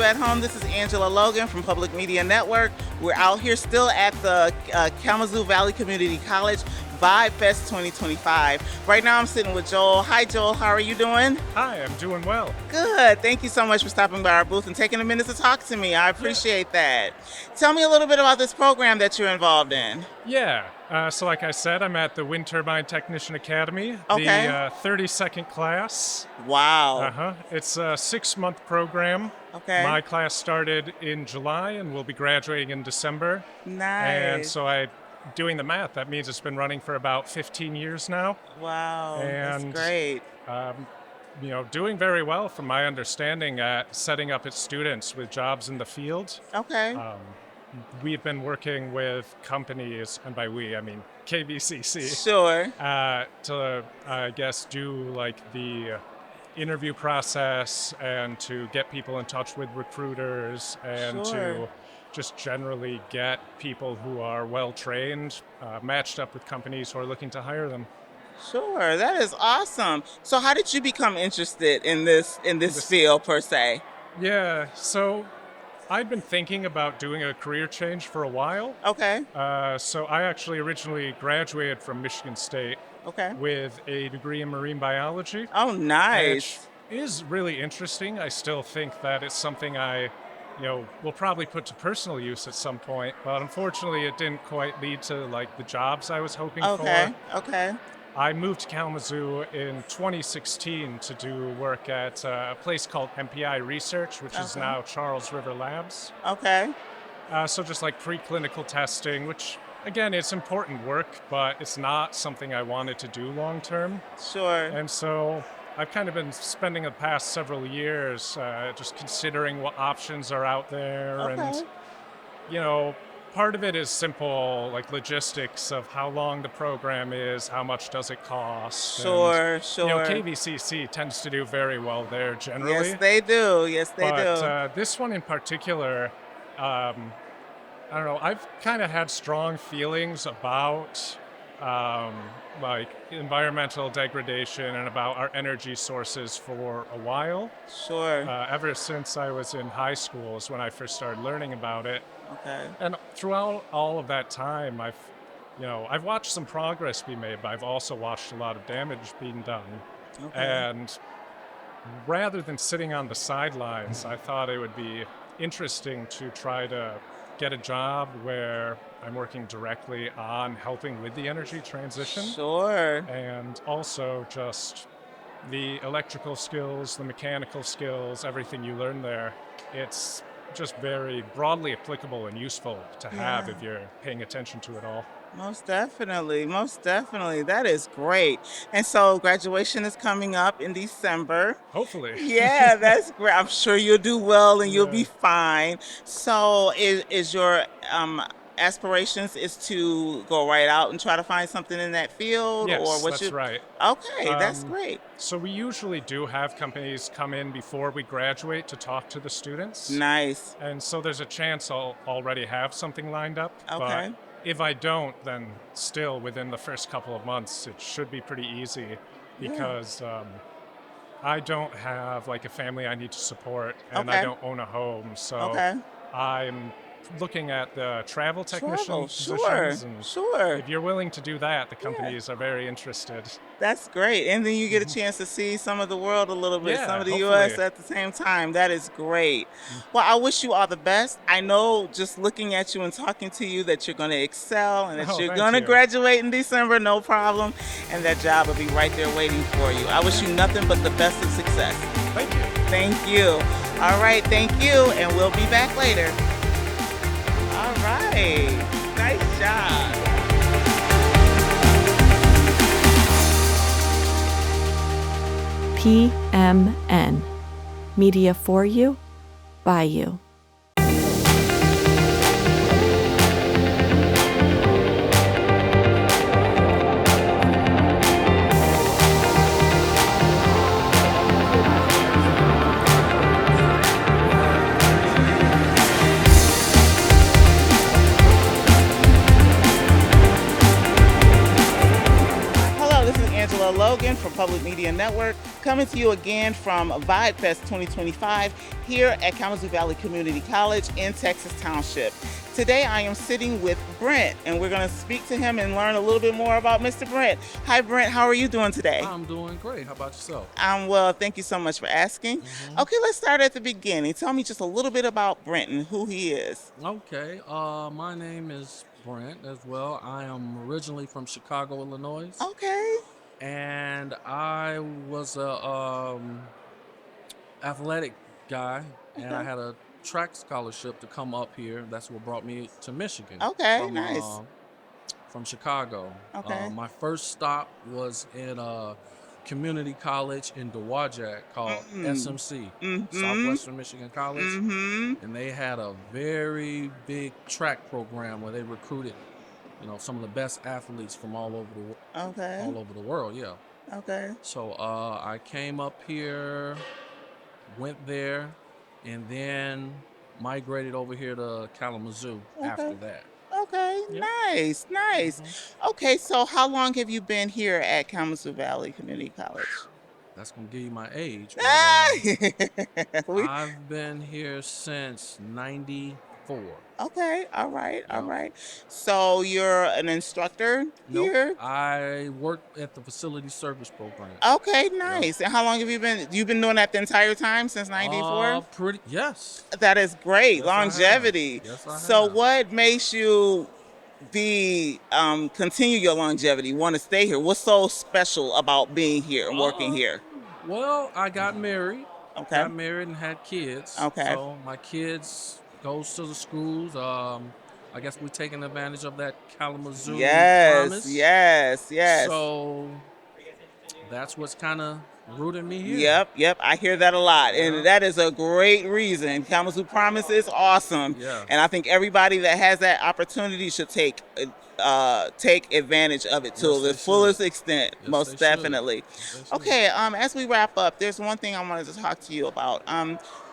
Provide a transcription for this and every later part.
you at home. This is Angela Logan from Public Media Network. We're out here still at the Kalamazoo Valley Community College Vibe Fest 2025. Right now I'm sitting with Joel. Hi Joel, how are you doing? Hi, I'm doing well. Good. Thank you so much for stopping by our booth and taking a minute to talk to me. I appreciate that. Tell me a little bit about this program that you're involved in. So like I said, I'm at the Wind Turbine Technician Academy, Okay. the 32nd class. Wow. It's a 6-month program. Okay. My class started in July and we'll be graduating in December. Nice. And so doing the math, that means it's been running for about 15 years now. Wow, And, that's great. Doing very well from my understanding at setting up its students with jobs in the field. Okay. We've been working with companies, and by we, I mean KVCC. Sure. To, I guess, do like the interview process and to get people in touch with recruiters and to just generally get people who are well trained, matched up with companies who are looking to hire them. Sure, that is awesome. So how did you become interested in this field per se? Yeah, so I'd been thinking about doing a career change for a while. Okay. So I actually originally graduated from Michigan State with a degree in marine biology. Oh, nice. Which is really interesting. I still think that it's something I will probably put to personal use at some point, but unfortunately it didn't quite lead to like the jobs I was hoping for. Okay. I moved to Kalamazoo in 2016 to do work at a place called MPI Research, which is now Charles River Labs. Okay. So just like preclinical testing, which again, it's important work, but it's not something I wanted to do long term. Sure. And so I've kind of been spending the past several years just considering what options are out there. And, part of it is simple, like logistics of how long the program is, how much does it cost. Sure. KVCC tends to do very well there generally. Yes, they do. But this one in particular, I don't know, I've kind of had strong feelings about like environmental degradation and about our energy sources for a while. Sure. Ever since I was in high school is when I first started learning about it. Okay. And throughout all of that time, I've watched some progress be made, but I've also watched a lot of damage being done. Okay. And rather than sitting on the sidelines, I thought it would be interesting to try to get a job where I'm working directly on helping with the energy transition. Sure. And also just the electrical skills, the mechanical skills, everything you learn there. It's just very broadly applicable and useful to have if you're paying attention to it all. Most definitely. That is great. And so graduation is coming up in December. Hopefully. Yeah, that's great. I'm sure you'll do well and you'll be fine. So is your aspirations is to go right out and try to find something in that field? Yes, or that's right. Okay, that's great. So we usually do have companies come in before we graduate to talk to the students. Nice. And so there's a chance I'll already have something lined up. Okay. But if I don't, then still within the first couple of months, it should be pretty easy because I don't have like a family I need to support and I don't own a home. So I'm looking at the travel technician positions. Sure. If you're willing to do that, the companies are very interested. That's great. And then you get a chance to see some of the world a little bit, some of the hopefully. U.S. at the same time. That is great. Well, I wish you all the best. I know just looking at you and talking to you that you're going to excel and that you're going to graduate in December, no problem. And that job will be right there waiting for you. I wish you nothing but the best of success. Thank you. Thank you. All right, thank you. And we'll be back later. All right. Nice job. PMN. Media for you, by you. Logan from Public Media Network, coming to you again from Vibe Fest 2025 here at Kalamazoo Valley Community College in Texas Township. Today I am sitting with Brent, and we're going to speak to him and learn a little bit more about Mr. Brent. Hi Brent, how are you doing today? I'm doing great. How about yourself? I'm well, thank you so much for asking. Okay, let's start at the beginning. Tell me just a little bit about Brent and who he is. Okay, my name is Brent as well. I am originally from Chicago, Illinois. Okay. And I was a athletic guy, and I had a track scholarship to come up here. That's what brought me to Michigan. Okay, nice. From Chicago. Okay. My first stop was in a community college in Dowagiac called SMC, Southwestern Michigan College. And they had a very big track program where they recruited, some of the best athletes from all over the world. Yeah. Okay. So I came up here, went there, and then migrated over here to Kalamazoo after that. Okay, Yep. nice. Okay, so how long have you been here at Kalamazoo Valley Community College? That's going to give you my age. But, We- I've been here since 94. Okay, all right. So you're an instructor here? Nope. I work at the facility service program. Okay, nice. And how long have you been? You've been doing that the entire time since '94? Yes. That is great. Yes, I have. Longevity. Yes, I So have. what makes you continue your longevity, want to stay here? What's so special about being here and working here? Well, I got married. Okay. Got married and had kids. Okay. So my kids goes to the schools. I guess we're taking advantage of that Kalamazoo promise. Yes. So that's what's kind of rooted me here. Yep. I hear that a lot. And that is a great reason. Kalamazoo Promise is awesome. Yeah. And I think everybody that has that opportunity should take advantage of it to Yes, the they fullest should. extent, Yes, most they should. definitely. Yes, they should. Okay, as we wrap up, there's one thing I wanted to talk to you about.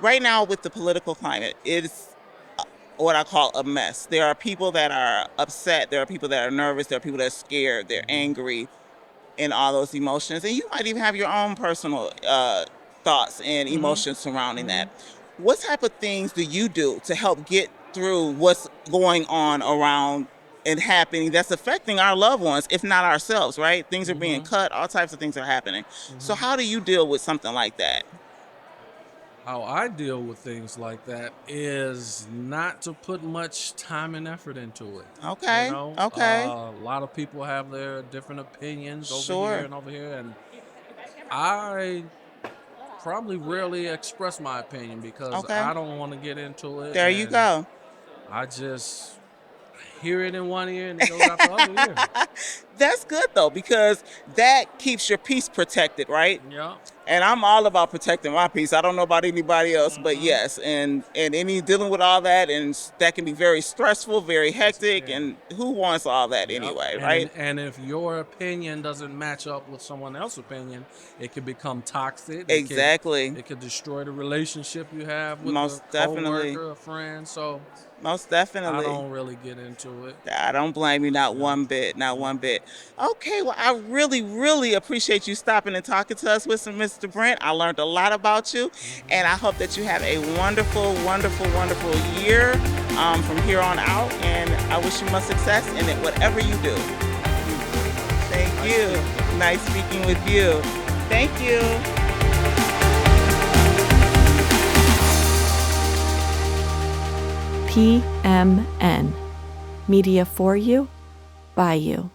Right now with the political climate, it's what I call a mess. There are people that are upset, there are people that are nervous, there are people that are scared, they're angry, and all those emotions. And you might even have your own personal thoughts and emotions surrounding that. What type of things do you do to help get through what's going on around and happening that's affecting our loved ones, if not ourselves, right? Things are being cut, all types of things are happening. So how do you deal with something like that? How I deal with things like that is not to put much time and effort into it. Okay. A lot of people have their different opinions over here and over here, and I probably rarely express my opinion because I don't want to get into it. There you go. I just hear it in one ear and it goes out the other ear. That's good though, because that keeps your peace protected, right? Yeah. And I'm all about protecting my peace. I don't know about anybody else, but yes, and any dealing with all that, and that can be very stressful, very hectic, and who wants all that anyway, right? And if your opinion doesn't match up with someone else's opinion, it can become toxic. Exactly. It could destroy the relationship you have with Most a definitely. coworker, a friend. So Most definitely. I don't really get into it. I don't blame you, not one bit. Okay, well, I really, really appreciate you stopping and talking to us with Mr. Brent. I learned a lot about you, and I hope that you have a wonderful, wonderful, wonderful year from here on out, and I wish you much success in it, whatever you do. Thank you. Nice speaking with you. Thank you. PMN. Media for you, by you.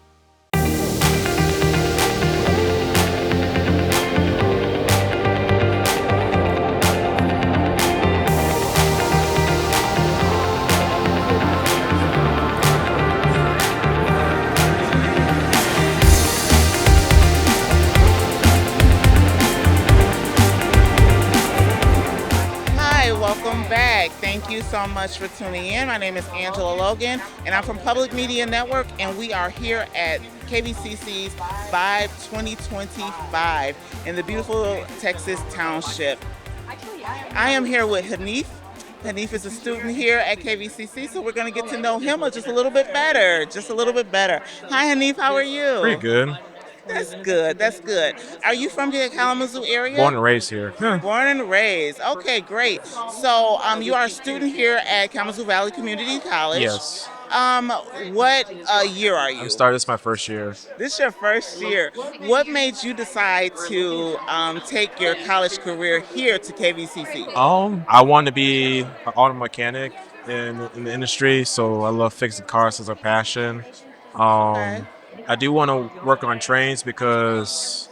Welcome back. Thank you so much for tuning in. My name is Angela Logan, and I'm from Public Media Network, and we are here at KVCC's Vibe 2025 in the beautiful Texas Township. I am here with Hanif. Hanif is a student here at KVCC, so we're going to get to know him just a little bit better. Hi, Hanif. How are you? Pretty good. That's good. That's good. Are you from the Kalamazoo area? Born and raised here. Born and raised. Okay, great. So, you are a student here at Kalamazoo Valley Community College. Yes. What year are I'm you? starting. This is my first year. This is your first year. What made you decide to take your college career here to KVCC? I want to be an auto mechanic in the industry, so I love fixing cars as a passion. Okay. Um, I do want to work on trains because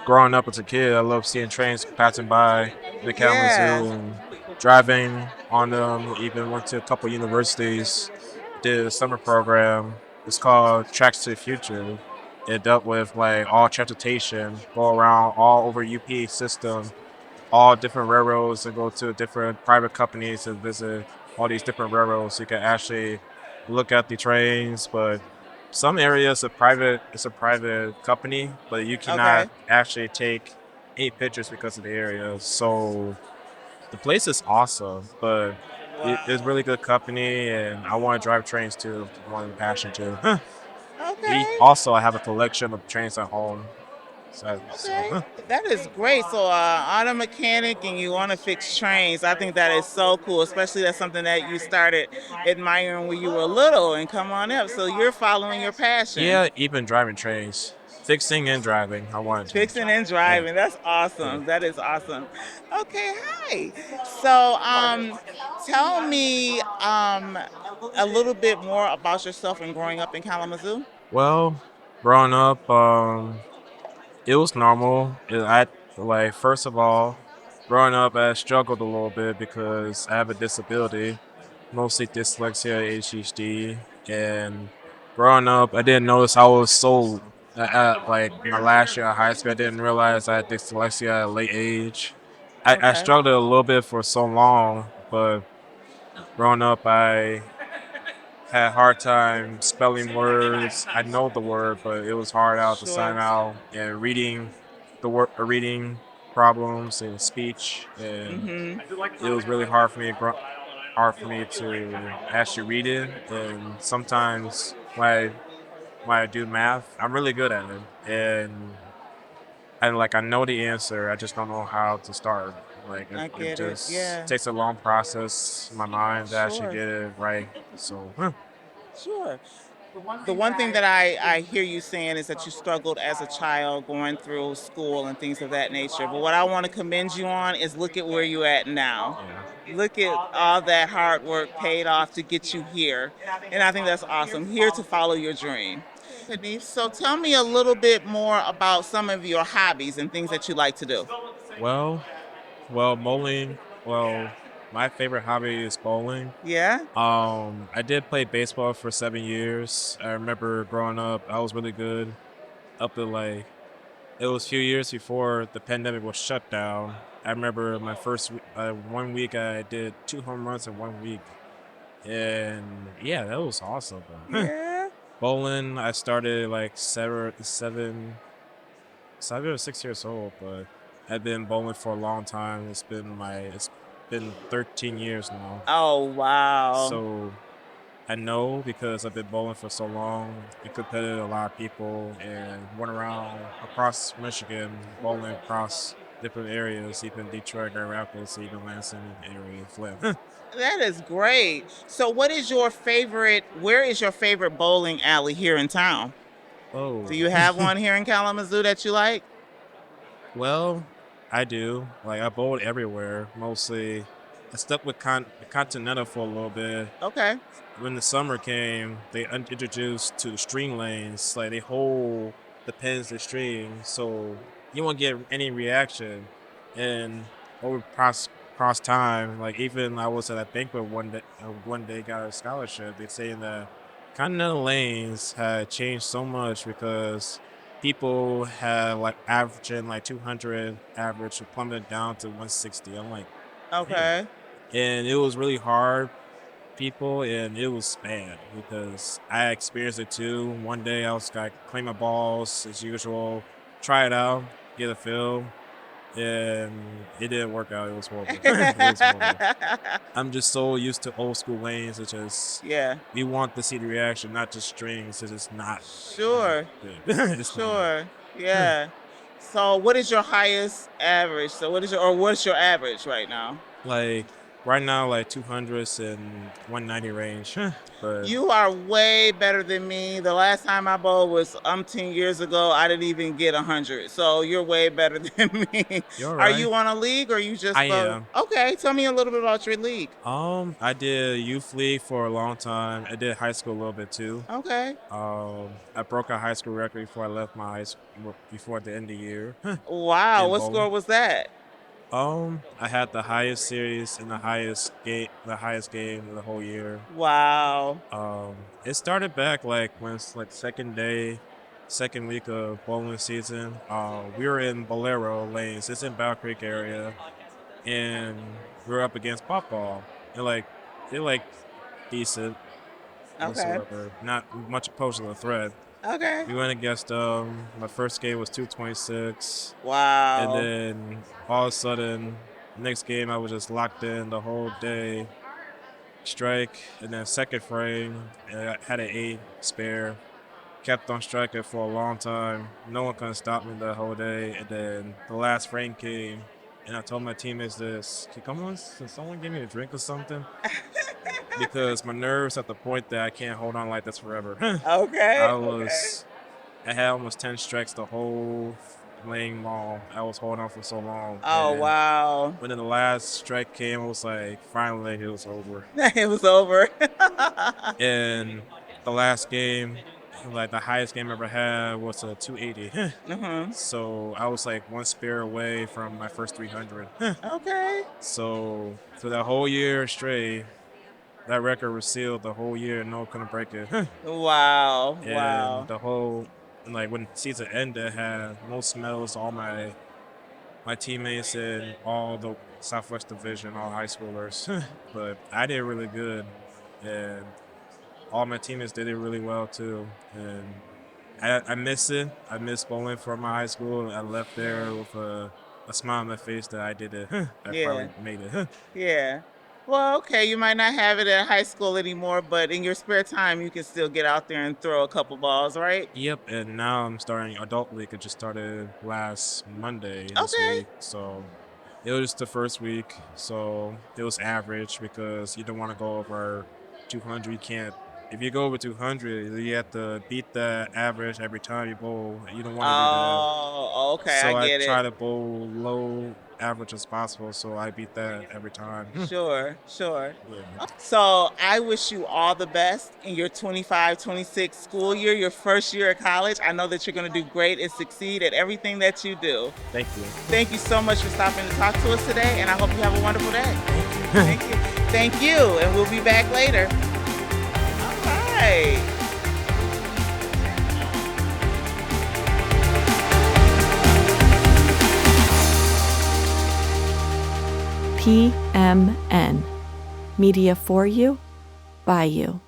growing up as a kid, I love seeing trains passing by the Yeah. Kalamazoo and driving on them. Even went to a couple universities, did a summer program. It's called Tracks to the Future. It dealt with like all transportation, go around all over UP system, all different railroads, and go to different private companies and visit all these different railroads. So you can actually look at the trains, but some areas it's a private company, but you cannot Okay. actually take any pictures because of the area. So the place is awesome, but it's Wow. really good company, and I want to drive trains too. One passion too. Okay. Also, I have a collection of trains at home. Okay. That is great. So, auto mechanic and you want to fix trains. I think that is so cool, especially that's something that you started admiring when you were little and come on up. So, you're following your passion. Yeah, even driving trains, fixing and driving. I wanted to. Fixing and Yeah. driving. That's Yeah. awesome. That is awesome. Okay, hi. So, tell me a little bit more about yourself and growing up in Kalamazoo. Well, growing up, it was normal. I like first of all, growing up, I struggled a little bit because I have a disability, mostly dyslexia, ADHD, and growing up, I didn't notice I was so. At like my last year of high school, I didn't realize I had dyslexia at a late age. I Okay. struggled a little bit for so long, but growing up, I had a hard time spelling words. I know the word, but it was hard out to sign Sure. out and reading reading problems and speech, and Mhm. it was really hard for me to actually read it. And sometimes when I do math, I'm really good at it, and like I know the answer, I just don't know how to start. Like I it get it. just Yeah. takes a long process in my mind to actually Sure. get it right. So. Sure. The one thing that I hear you saying is that you struggled as a child going through school and things of that nature. But what I want to commend you on is look at where you're at now. Yeah. Look at all that hard work paid off to get you here. And I think that's awesome. Here to follow your dream. Denise, so tell me a little bit more about some of your hobbies and things that you like to do. Well, bowling. Well, my favorite hobby is bowling. Yeah? I did play baseball for 7 years. I remember growing up, I was really good up to like it was a few years before the pandemic was shut down. I remember my first 1 week I did 2 home runs in 1 week, and yeah, that was awesome. Yeah. Bowling, I started like 6 years old, but I've been bowling for a long time. It's been 13 years now. Oh, wow. So I know because I've been bowling for so long, I competed with a lot of people and went around across Michigan, bowling across different areas, even Detroit, Grand Rapids, even Lansing area, Flint. That is great. So where is your favorite bowling alley here in town? Oh, Do you have one here in Kalamazoo that you like? well, I do. Like I bowled everywhere. Mostly, I stuck with Continental for a little bit. Okay. When the summer came, they introduced to the string lanes. Like they hold the pins and string, so you won't get any reaction. And over cross time, like even I was at a banquet one day got a scholarship. They saying that Continental lanes had changed so much because people had like averaging like 200 average plummeted down to 160. I'm like, man. Okay. And it was really hard people, and it was bad because I experienced it too. One day I was like clean my balls as usual, try it out, get a feel, and it didn't work out. It was horrible. It was horrible. I'm just so used to old school lanes. It's just we want to see the reaction, not just strings. It's just not Sure. good. It's not. Sure. Yeah. So what is your highest average? So what's your average right now? Like right now, like 200s and 190 range. But You are way better than me. The last time I bowled was umpteen years ago. I didn't even get 100. So you're way better than me. you're Are right. you on a league or you just I bowl? am. Okay, tell me a little bit about your league. I did youth league for a long time. I did high school a little bit too. Okay. I broke a high school record before I left my high school before the end of the year. Wow, in what bowling. score was that? I had the highest series and the highest game of the whole year. Wow. It started back like when it's like second week of bowling season. We were in Bolero lanes. It's in Bow Creek area, and we were up against Pop Ball. They're like decent Okay. whatsoever. Not much opposed to the threat. Okay. We went against my first game was 226. Wow. And then all of a sudden, next game I was just locked in the whole day. Strike, and then second frame, and I had an 8 spare. Kept on striking for a long time. No one could stop me the whole day. And then the last frame came, and I told my teammates this: "Come on, can someone give me a drink or something?" Because my nerves at the point that I can't hold on like this forever. Okay. I had almost 10 strikes the whole lane long. I was holding on for so long. Oh, And wow. when the last strike came, I was like, finally, it was over. It was over. And the last game, like the highest game I ever had was a 280. So I was like one spare away from my first 300. Okay. So for that whole year straight, that record was sealed the whole year. No one couldn't break it. Wow. And Wow. the whole, like when the season ended, I had most medals, all my teammates in all the Southwest Division, all high schoolers. But I did really good, and all my teammates did it really well too. And I miss it. I miss bowling from my high school. I left there with a smile on my face that I did it. I finally made it. Yeah. Well, okay, you might not have it at high school anymore, but in your spare time, you can still get out there and throw a couple balls, right? Yep, and now I'm starting adult league. It just started last Monday this week. So it was the first week, so it was average because you don't want to go over 200. You can't. If you go over 200, you have to beat the average every time you bowl. You don't want to do that. Oh, okay, So I get I try it. to bowl low average as possible, so I beat that every time. Sure, sure. Yeah. So I wish you all the best in your 25-26 school year, your first year at college. I know that you're going to do great and succeed at everything that you do. Thank you. Thank you so much for stopping to talk to us today, and I hope you have a wonderful day. Thank you. Thank you, and we'll be back later. All right. PMN. Media for you, by you.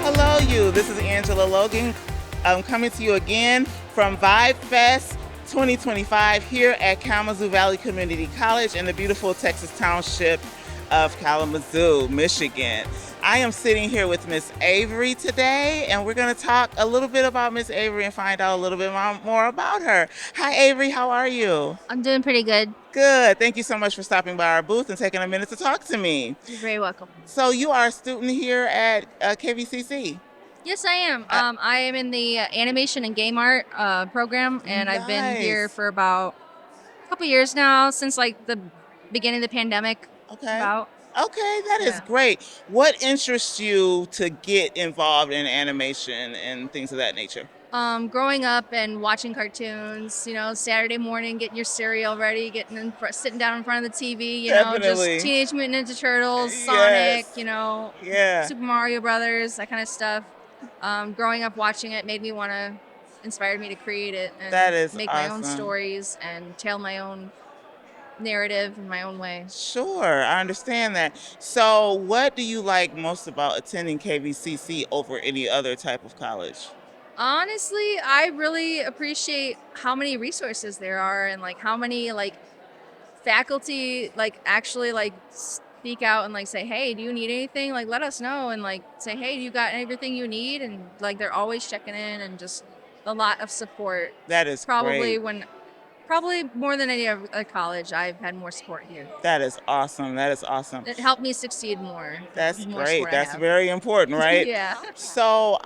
Hello, you. This is Angela Logan. I'm coming to you again from Vibe Fest 2025 here at Kalamazoo Valley Community College in the beautiful Texas Township of Kalamazoo, Michigan. I am sitting here with Miss Avery today, and we're going to talk a little bit about Miss Avery and find out a little bit more about her. Hi, Avery. How are you? I'm doing pretty good. Good. Thank you so much for stopping by our booth and taking a minute to talk to me. You're very welcome. So you are a student here at KVCC. Yes, I am. I am in the animation and game art program, and I've been here Nice. for about a couple years now, since like the beginning of the pandemic. Okay. About. Okay, that is Yeah. great. What interests you to get involved in animation and things of that nature? Growing up and watching cartoons, Saturday morning, getting your cereal ready, sitting down in front of the TV, Definitely. just Teenage Mutant Ninja Turtles, Yes. Sonic, Yeah. Super Mario Brothers, that kind of stuff. growing up watching it made me want to, inspired me to create it and That is make my own awesome. stories and tell my own narrative in my own way. Sure, I understand that. So, what do you like most about attending KVCC over any other type of college? Honestly, I really appreciate how many resources there are and like how many like faculty like actually like speak out and like say, hey, do you need anything, like let us know, and like say, hey, you got everything you need, and like they're always checking in and just a lot of support. That is Probably great. probably more than any other college, I've had more support here. That is awesome. That is awesome. It helped me succeed more. That's The more great. support I That's have. very important, right? Yeah. So,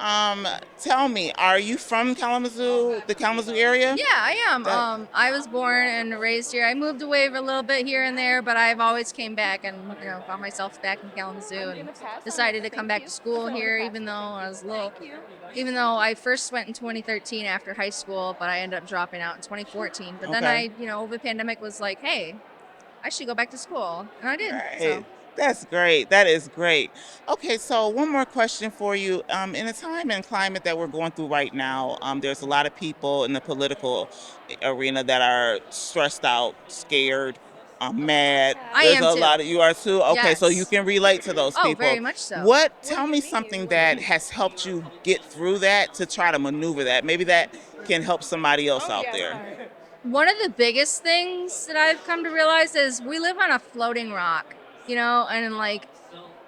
tell me, are you from Kalamazoo, the Kalamazoo area? Yeah, I am. That- I was born and raised here. I moved away for a little bit here and there, but I've always came back and found myself back in Kalamazoo and decided to come back to school here, even though I was little. Even though I first went in 2013 after high school, but I ended up dropping out in 2014. But then Okay. over the pandemic was like, hey, I should go back to school, and I did. Right. So. That's great. That is great. Okay, so one more question for you. In the time and climate that we're going through right now, there's a lot of people in the political arena that are stressed out, scared, mad. I There's am a too. lot of you are too. Okay, so Yes. you can relate to those Oh, people. very much so. Tell me something that has helped you get through that to try to maneuver that. Maybe that can help somebody else out there. One of the biggest things that I've come to realize is we live on a floating rock, and like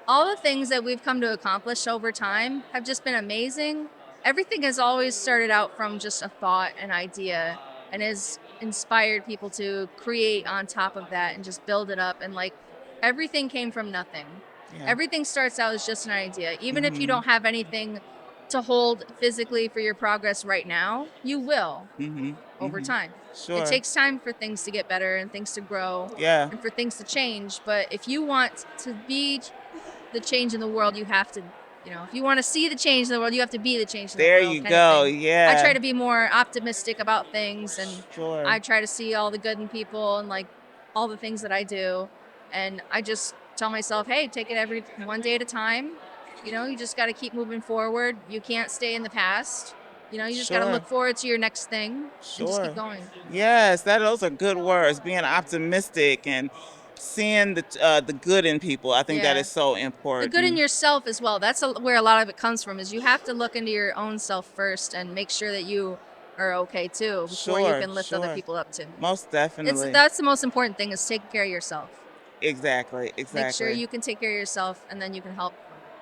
all the things that we've come to accomplish over time have just been amazing. Everything has always started out from just a thought, an idea, and has inspired people to create on top of that and just build it up. And like everything came from nothing. Yeah. Everything starts out as just an idea. Even if you don't have anything to hold physically for your progress right now, you will over time. Sure. It takes time for things to get better and things to grow Yeah. and for things to change. But if you want to be the change in the world, you have to, if you want to see the change in the world, you have to be the change in the There world. you kind of go. thing. Yeah. I try to be more optimistic about things, and Sure. I try to see all the good in people and like all the things that I do. And I just tell myself, hey, take it every one day at a time. You just got to keep moving forward. You can't stay in the past. You just got to Sure. look forward to your next thing and just Sure. keep going. Yes, those are good words. Being optimistic and seeing the good in people. I think that Yeah. is so The important. good in yourself as well. That's where a lot of it comes from, is you have to look into your own self first and make sure that you are okay too before you Sure, can lift other sure. people up too. Most definitely. That's the most important thing, is taking care of yourself. Exactly. Make sure you can take care of yourself, and then you can help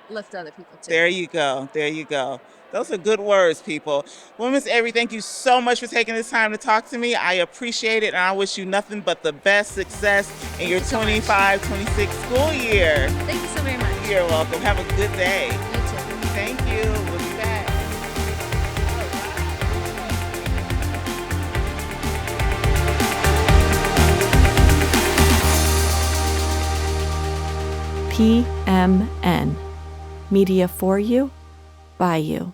lift other people too. There you go. There you go. Those are good words, people. Well, Miss Avery, thank you so much for taking this time to talk to me. I appreciate it, and I wish you nothing but the best success in your 25-26 school year. Thank you so very much. You're welcome. Have a good day. You too. Thank you. We'll be back. PMN. Media for you, by you.